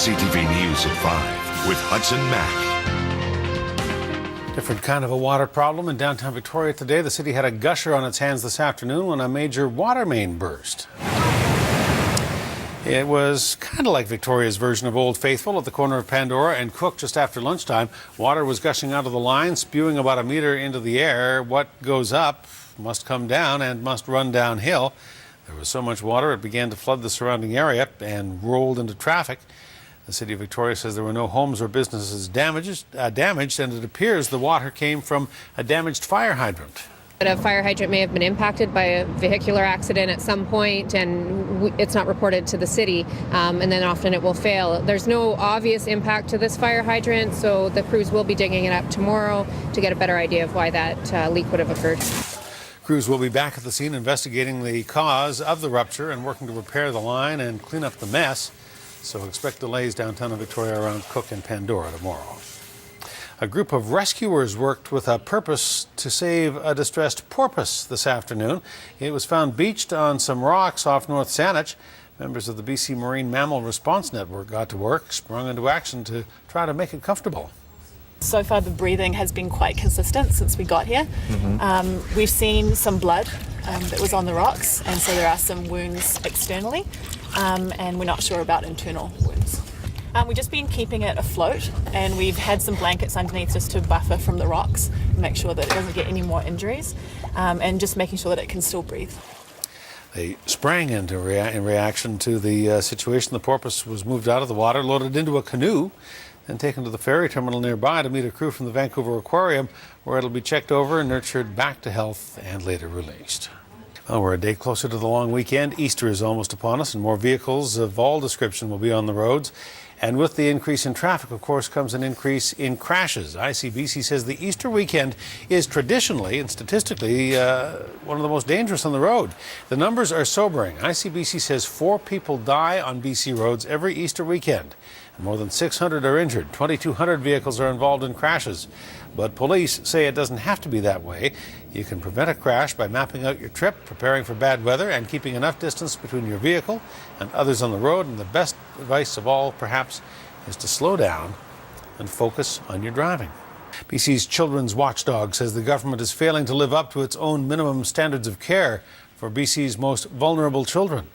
CTV News at 5 with Hudson Mack. Different kind of a water problem in downtown Victoria today. The city had a gusher on its hands this afternoon when a major water main burst. It was kind of like Victoria's version of Old Faithful at the corner of Pandora and Cook just after lunchtime. Water was gushing out of the line, spewing about a meter into the air. What goes up must come down and must run downhill. There was so much water it began to flood the surrounding area and rolled into traffic. The City of Victoria says there were no homes or businesses damaged, and it appears the water came from a damaged fire hydrant. A fire hydrant may have been impacted by a vehicular accident at some point, and it's not reported to the city, and then often it will fail. There's no obvious impact to this fire hydrant, so the crews will be digging it up tomorrow to get a better idea of why that leak would have occurred. Crews will be back at the scene investigating the cause of the rupture and working to repair the line and clean up the mess. So expect delays downtown in Victoria around Cook and Pandora tomorrow. A group of rescuers worked with a purpose to save a distressed porpoise this afternoon. It was found beached on some rocks off North Saanich. Members of the BC Marine Mammal Response Network got to work, sprung into action to try to make it comfortable. So far the breathing has been quite consistent since we got here. We've seen some blood that was on the rocks, and so there are some wounds externally, and we're not sure about internal wounds. We've just been keeping it afloat, and we've had some blankets underneath just to buffer from the rocks, make sure that it doesn't get any more injuries, and just making sure that it can still breathe. They sprang into in reaction to the situation. The porpoise was moved out of the water, loaded into a canoe, and taken to the ferry terminal nearby to meet a crew from the Vancouver Aquarium, where it'll be checked over and nurtured back to health and later released. Well, we're a day closer to the long weekend. Easter is almost upon us, and more vehicles of all description will be on the roads. And with the increase in traffic, of course, comes an increase in crashes. ICBC says the Easter weekend is traditionally and statistically one of the most dangerous on the road. The numbers are sobering. ICBC says 4 people die on BC roads every Easter weekend. And more than 600 are injured. 2,200 vehicles are involved in crashes. But police say it doesn't have to be that way. You can prevent a crash by mapping out your trip, preparing for bad weather, and keeping enough distance between your vehicle and others on the road. And the best advice of all, perhaps, is to slow down and focus on your driving. BC's Children's Watchdog says the government is failing to live up to its own minimum standards of care for BC's most vulnerable children.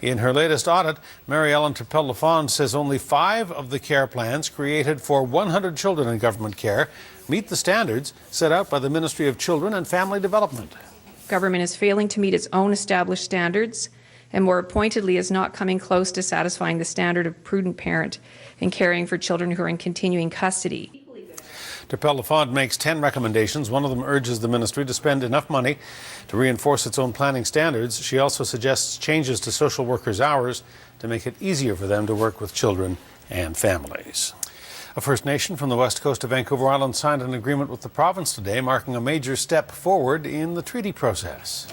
In her latest audit, Mary Ellen Turpel-Lafond says only 5 of the care plans created for 100 children in government care meet the standards set out by the Ministry of Children and Family Development. Government is failing to meet its own established standards, and more pointedly is not coming close to satisfying the standard of prudent parent in caring for children who are in continuing custody. Turpel-Lafond makes 10 recommendations. One of them urges the ministry to spend enough money to reinforce its own planning standards. She also suggests changes to social workers' hours to make it easier for them to work with children and families. A First Nation from the west coast of Vancouver Island signed an agreement with the province today, marking a major step forward in the treaty process.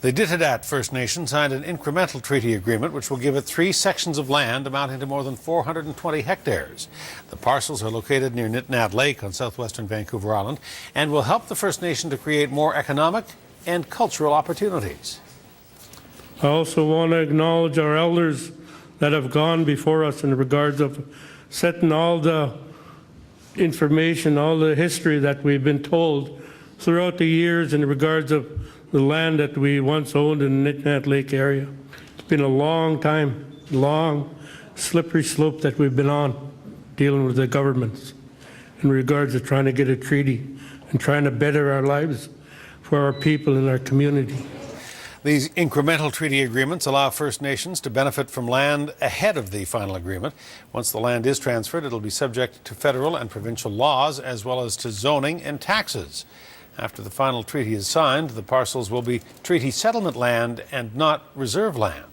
The Ditidat First Nation signed an incremental treaty agreement which will give it 3 sections of land amounting to more than 420 hectares. The parcels are located near Nitnat Lake on southwestern Vancouver Island and will help the First Nation to create more economic and cultural opportunities. I also want to acknowledge our elders that have gone before us in regards of setting all the information, all the history that we've been told throughout the years in regards of the land that we once owned in the Nitnat Lake area. It's been a long time, long, slippery slope that we've been on dealing with the governments in regards to trying to get a treaty and trying to better our lives for our people in our community. These incremental treaty agreements allow First Nations to benefit from land ahead of the final agreement. Once the land is transferred, it'll be subject to federal and provincial laws as well as to zoning and taxes. After the final treaty is signed, the parcels will be treaty settlement land and not reserve land.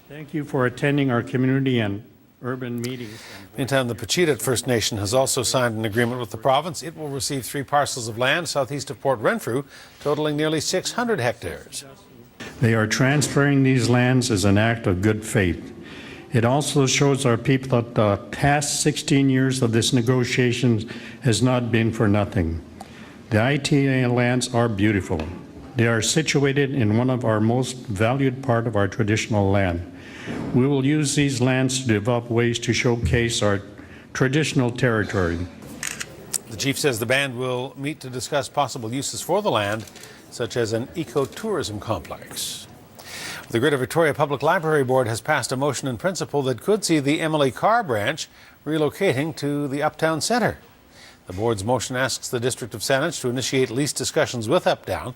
Thank you for attending our community and urban meetings. Meantime, the Pacheedaht First Nation has also signed an agreement with the province. It will receive 3 parcels of land southeast of Port Renfrew, totaling nearly 600 hectares. They are transferring these lands as an act of good faith. It also shows our people that the past 16 years of this negotiation has not been for nothing. The ITA lands are beautiful. They are situated in one of our most valued part of our traditional land. We will use these lands to develop ways to showcase our traditional territory. The chief says the band will meet to discuss possible uses for the land, such as an ecotourism complex. The Greater Victoria Public Library Board has passed a motion in principle that could see the Emily Carr branch relocating to the Uptown Centre. The board's motion asks the District of Saanich to initiate lease discussions with Uptown.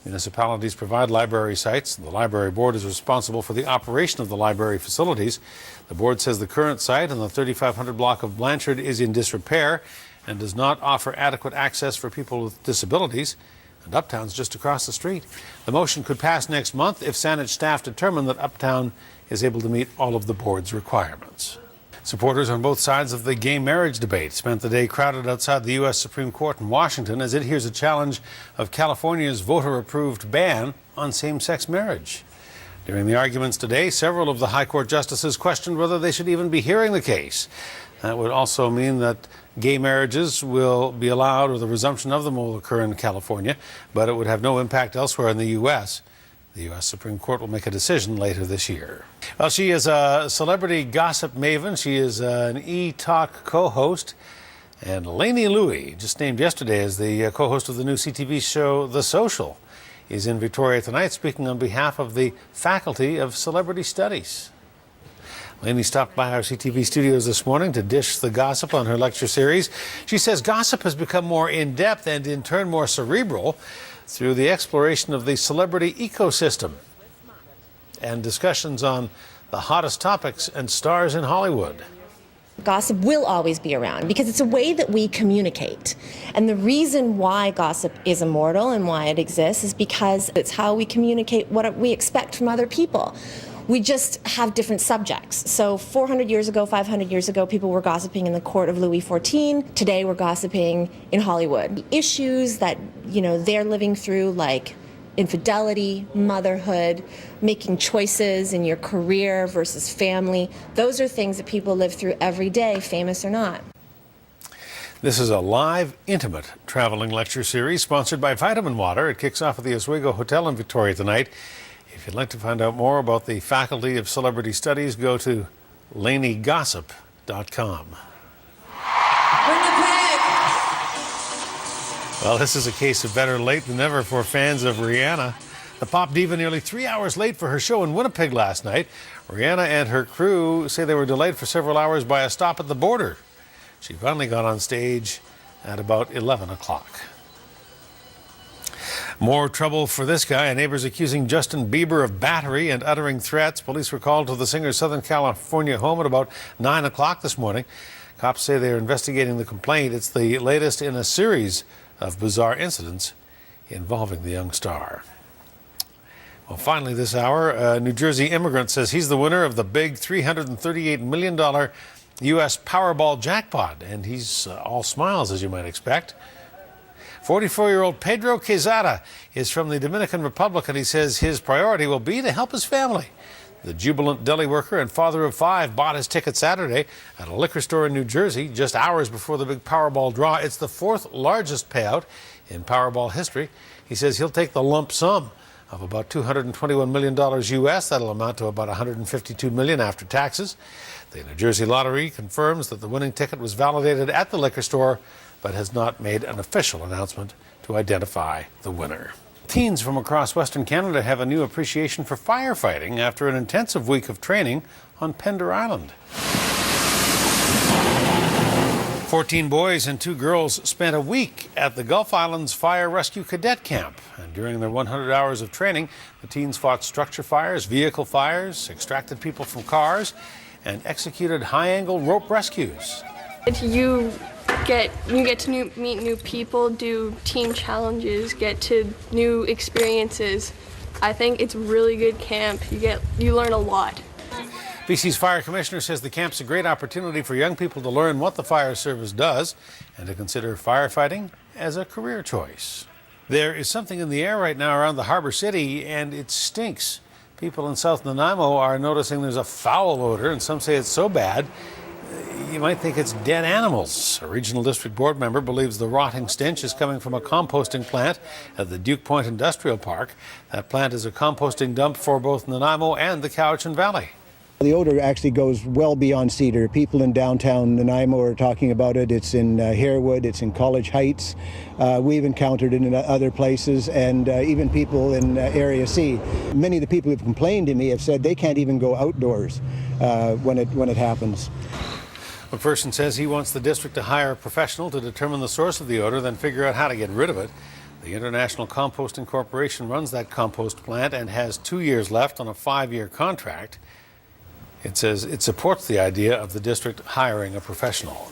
Municipalities provide library sites. The library board is responsible for the operation of the library facilities. The board says the current site on the 3500 block of Blanchard is in disrepair and does not offer adequate access for people with disabilities. And Uptown's just across the street. The motion could pass next month if Saanich staff determine that Uptown is able to meet all of the board's requirements. Supporters on both sides of the gay marriage debate spent the day crowded outside the U.S. Supreme Court in Washington as it hears a challenge of California's voter-approved ban on same-sex marriage. During the arguments today, several of the High Court justices questioned whether they should even be hearing the case. That would also mean that gay marriages will be allowed, or the resumption of them will occur in California, but it would have no impact elsewhere in the U.S. The U.S. Supreme Court will make a decision later this year. Well, she is a celebrity gossip maven. She is an E-Talk co-host. And Lainey Louie, just named yesterday as the co-host of the new CTV show The Social, is in Victoria tonight speaking on behalf of the Faculty of Celebrity Studies. Lainey stopped by our CTV studios this morning to dish the gossip on her lecture series. She says gossip has become more in-depth and in turn more cerebral through the exploration of the celebrity ecosystem and discussions on the hottest topics and stars in Hollywood. Gossip will always be around because it's a way that we communicate. And the reason why gossip is immortal and why it exists is because it's how we communicate what we expect from other people. We just have different subjects. So 400 years ago, 500 years ago, people were gossiping in the court of Louis XIV. Today we're gossiping in Hollywood. The issues that, they're living through, like infidelity, motherhood, making choices in your career versus family, those are things that people live through every day, famous or not. This is a live, intimate traveling lecture series sponsored by Vitamin Water. It kicks off at the Oswego Hotel in Victoria tonight. If you'd like to find out more about the Faculty of Celebrity Studies, go to laneygossip.com. Well, this is a case of better late than never for fans of Rihanna. The pop diva nearly 3 hours late for her show in Winnipeg last night. Rihanna and her crew say they were delayed for several hours by a stop at the border. She finally got on stage at about 11 o'clock. More trouble for this guy. Neighbors accusing Justin Bieber of battery and uttering threats. Police were called to the singer's Southern California home at about 9 o'clock this morning. Cops say they are investigating the complaint. It's the latest in a series of bizarre incidents involving the young star. Well, finally this hour, a New Jersey immigrant says he's the winner of the big $338 million U.S. Powerball jackpot, and he's all smiles, as you might expect. 44-year-old Pedro Quezada is from the Dominican Republic, and he says his priority will be to help his family. The jubilant deli worker and father of 5 bought his ticket Saturday at a liquor store in New Jersey just hours before the big Powerball draw. It's the 4th largest payout in Powerball history. He says he'll take the lump sum of about $221 million U.S. That'll amount to about $152 million after taxes. The New Jersey Lottery confirms that the winning ticket was validated at the liquor store, but has not made an official announcement to identify the winner. Teens from across Western Canada have a new appreciation for firefighting after an intensive week of training on Pender Island. 14 boys and 2 girls spent a week at the Gulf Islands Fire Rescue Cadet Camp. And during their 100 hours of training, the teens fought structure fires, vehicle fires, extracted people from cars, and executed high-angle rope rescues. You get to meet new people, do team challenges, get to new experiences. I think it's a really good camp. You learn a lot. BC's fire commissioner says the camp's a great opportunity for young people to learn what the fire service does and to consider firefighting as a career choice. There is something in the air right now around the harbor city, and it stinks. People in South Nanaimo are noticing there's a foul odor, and some say it's so bad you might think it's dead animals. A regional district board member believes the rotting stench is coming from a composting plant at the Duke Point Industrial Park. That plant is a composting dump for both Nanaimo and the Cowichan Valley. The odor actually goes well beyond Cedar. People in downtown Nanaimo are talking about it. It's in Harewood, it's in College Heights. We've encountered it in other places, and even people in Area C. Many of the people who've complained to me have said they can't even go outdoors when it happens. McPherson says he wants the district to hire a professional to determine the source of the odor, then figure out how to get rid of it. The International Composting Corporation runs that compost plant and has 2 years left on a 5-year contract. It says it supports the idea of the district hiring a professional.